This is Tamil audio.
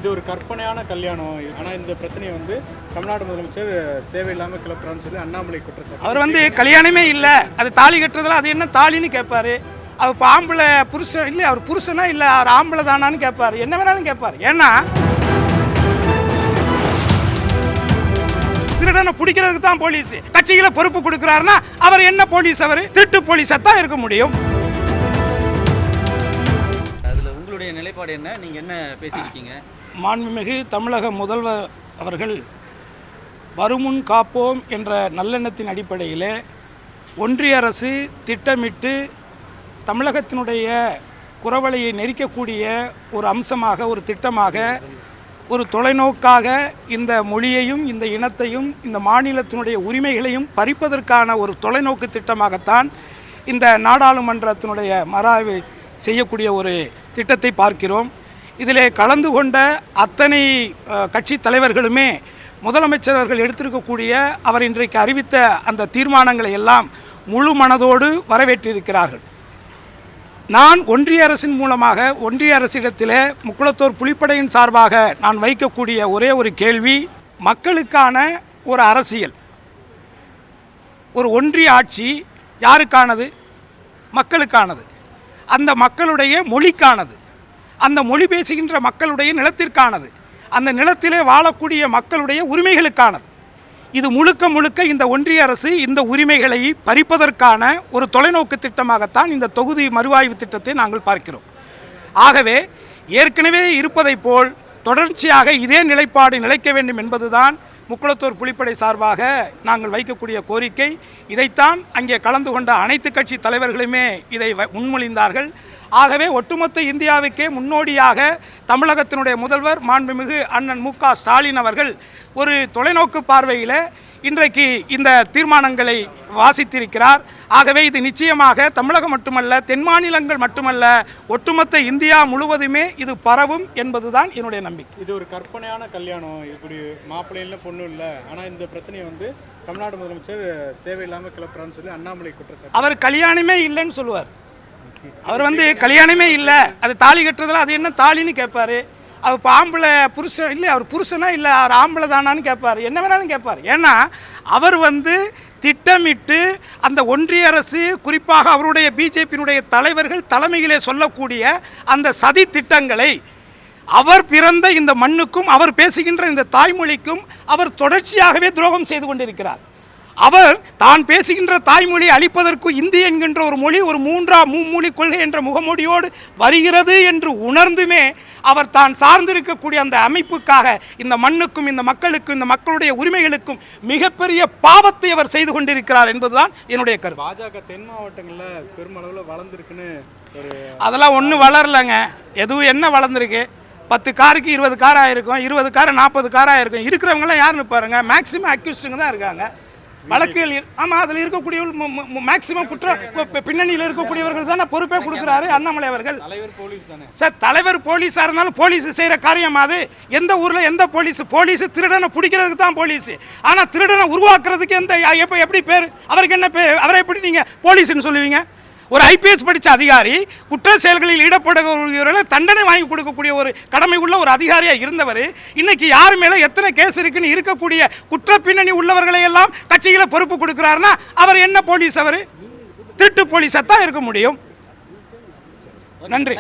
இது ஒரு கற்பனையான கல்யாணம். ஆனால் இந்த பிரச்சனையை வந்து தமிழ்நாடு முதலமைச்சர் தேவையில்லாமல் கிளப்புறான்னு சொல்லி அண்ணாமலை குற்றச்சாட்டு. அவர் வந்து கல்யாணமே இல்லை, அது தாலி கட்டுறதுல அது என்ன தாலின்னு கேட்பாரு. அவர் இப்போ ஆம்பளை புருஷன் இல்லை, அவர் புருஷனா இல்லை, அவர் ஆம்பளை தானான்னு கேட்பாரு. என்ன வேணாலும் கேட்பாரு. ஏன்னா திருடனை பிடிக்கிறதுக்கு தான் போலீஸ். கட்சிகளை பொறுப்பு கொடுக்குறாருன்னா அவர் என்ன போலீஸ்? அவர் திருட்டு போலீஸா தான் இருக்க முடியும். அதில் உங்களுடைய நிலைப்பாடு என்ன? நீங்கள் என்ன பேசியிருக்கீங்க? மாண்புமிகு தமிழக முதல்வர் அவர்கள் வருமுன் காப்போம் என்ற நல்லெண்ணத்தின் அடிப்படையில் ஒன்றிய அரசு திட்டமிட்டு தமிழகத்தினுடைய குரவலையை நெரிக்கக்கூடிய ஒரு அம்சமாக, ஒரு திட்டமாக, ஒரு தொலைநோக்காக இந்த மொழியையும் இந்த இனத்தையும் இந்த மாநிலத்தினுடைய உரிமைகளையும் பறிப்பதற்கான ஒரு தொலைநோக்கு திட்டமாகத்தான் இந்த நாடாளுமன்றத்தினுடைய மறாய்வு செய்யக்கூடிய ஒரு திட்டத்தை பார்க்கிறோம். இதிலே கலந்து கொண்ட அத்தனை கட்சி தலைவர்களுமே முதலமைச்சர் அவர்கள் எடுத்திருக்கக்கூடிய அவர் இன்றைக்கு அறிவித்த அந்த தீர்மானங்களை எல்லாம் முழு மனதோடு வரவேற்றிருக்கிறார்கள். நான் ஒன்றிய அரசின் மூலமாக ஒன்றிய அரசிடத்தில் முக்குளத்தோர் புலிப்படையின் சார்பாக நான் வைக்கக்கூடிய ஒரே ஒரு கேள்வி, மக்களுக்கான ஒரு அரசியல், ஒரு ஒன்றிய ஆட்சி யாருக்கானது? மக்களுக்கானது. அந்த மக்களுடைய மொழிக்கானது, அந்த மொழி பேசுகின்ற மக்களுடைய நிலத்திற்கானது, அந்த நிலத்திலே வாழக்கூடிய மக்களுடைய உரிமைகளுக்கானது. இது முழுக்க முழுக்க இந்த ஒன்றிய அரசு இந்த உரிமைகளை பறிப்பதற்கான ஒரு தொலைநோக்கு திட்டமாகத்தான் இந்த தொகுதி மறுஆய்வு திட்டத்தை நாங்கள் பார்க்கிறோம். ஆகவே ஏற்கனவே இருப்பதை போல் தொடர்ச்சியாக இதே நிலைப்பாடு நிலைக்க வேண்டும் என்பதுதான் முக்குளத்தோர் புலிப்படை சார்பாக நாங்கள் வைக்கக்கூடிய கோரிக்கை. இதைத்தான் அங்கே கலந்து கொண்ட அனைத்து கட்சி தலைவர்களுமே இதை முன்மொழிந்தார்கள். ஆகவே ஒட்டுமொத்த இந்தியாவுக்கே முன்னோடியாக தமிழகத்தினுடைய முதல்வர் மாண்புமிகு அண்ணன் மு.க. ஸ்டாலின் அவர்கள் ஒரு தொலைநோக்கு பார்வையில் இன்றைக்கு இந்த தீர்மானங்களை வாசித்திருக்கிறார். ஆகவே இது நிச்சயமாக தமிழகம் மட்டுமல்ல, தென் மாநிலங்கள் மட்டுமல்ல, ஒட்டுமொத்த இந்தியா முழுவதுமே இது பரவும் என்பதுதான் என்னுடைய நம்பிக்கை. இது ஒரு கற்பனையான கல்யாணம், இப்படி மாப்பிள்ளை இல்லை பொண்ணு இல்லை, ஆனால் இந்த பிரச்சனையை வந்து தமிழ்நாடு முதலமைச்சர் தேவையில்லாமல் கிளப்புறான்னு சொல்லி அண்ணாமலை குற்றச்சாட்டு. அவர் கல்யாணமே இல்லைன்னு சொல்லுவார். அவர் வந்து கல்யாணமே இல்லை, அது தாலி கட்டுறதுல அது என்ன தாலின்னு கேட்பாரு. அவர் இப்போ ஆம்பளை புருஷன் இல்லை, அவர் புருஷனா இல்லை, அவர் ஆம்பளை தானான்னு கேட்பார். என்ன வேணாலும் கேட்பார். ஏன்னா அவர் வந்து திட்டமிட்டு அந்த ஒன்றிய அரசு, குறிப்பாக அவருடைய பிஜேபியினுடைய தலைவர்கள் தலைமையிலே சொல்லக்கூடிய அந்த சதி திட்டங்களை அவர் பிறந்த இந்த மண்ணுக்கும் அவர் பேசுகின்ற இந்த தாய்மொழிக்கும் அவர் தொடர்ச்சியாகவே துரோகம் செய்து கொண்டிருக்கிறார். அவர் தான் பேசுகின்ற தாய்மொழி அழிப்பதற்கு இந்தி என்கின்ற ஒரு மொழி ஒரு மும்மொழி கொள்கை என்ற முகமூடியோடு வருகிறது என்று உணர்ந்துமே அவர் தான் சார்ந்திருக்கக்கூடிய அந்த அமைப்புக்காக இந்த மண்ணுக்கும் இந்த மக்களுக்கும் இந்த மக்களுடைய உரிமைகளுக்கும் மிகப்பெரிய பாவத்தை அவர் செய்து கொண்டிருக்கிறார் என்பதுதான் என்னுடைய கருத்து. பாஜக தென் மாவட்டங்களில் பெருமளவில் வளர்ந்துருக்குன்னு அதெல்லாம் ஒன்றும் வளரலைங்க. எதுவும் என்ன வளர்ந்துருக்கு? 10 காருக்கு 20 கார் ஆகிருக்கும், 20 கார் 40 கார் ஆகிருக்கும். இருக்கிறவங்களாம் யாருன்னு பாருங்க, மேக்சிமம் அக்யூஸ்டுங்க தான் இருக்காங்க வழக்குகள். ஆமாம், அதில் இருக்கக்கூடியவர்கள் மேக்சிமம் குற்ற பின்னணியில் இருக்கக்கூடியவர்கள் தானே பொறுப்பே கொடுக்குறாரு அண்ணாமலை அவர்கள். தலைவர் போலீஸ் தானே சார், தலைவர் போலீஸாக இருந்தாலும் போலீஸ் செய்கிற காரியம் அது. எந்த ஊரில் எந்த போலீஸ் திருடனை பிடிக்கிறதுக்கு தான் போலீஸ். ஆனால் திருடனை உருவாக்குறதுக்கு எப்படி பேர்? அவருக்கு என்ன பேர்? அவரை எப்படி நீங்கள் போலீஸ்ன்னு சொல்லுவீங்க? ஒரு ஐபிஎஸ் படித்த அதிகாரி குற்ற செயல்களில் ஈடுபடுகிறவர்களை தண்டனை வாங்கி கொடுக்கக்கூடிய ஒரு கடமை உள்ள ஒரு அதிகாரியாக இருந்தவர் இன்னைக்கு யார் மேலே எத்தனை கேஸ் இருக்குன்னு இருக்கக்கூடிய குற்ற பின்னணி உள்ளவர்களை எல்லாம் கட்சிகளை பொறுப்பு கொடுக்குறாருன்னா அவர் என்ன போலீஸ்? அவர் திருட்டு போலீஸாக தான் இருக்க முடியும். நன்றி.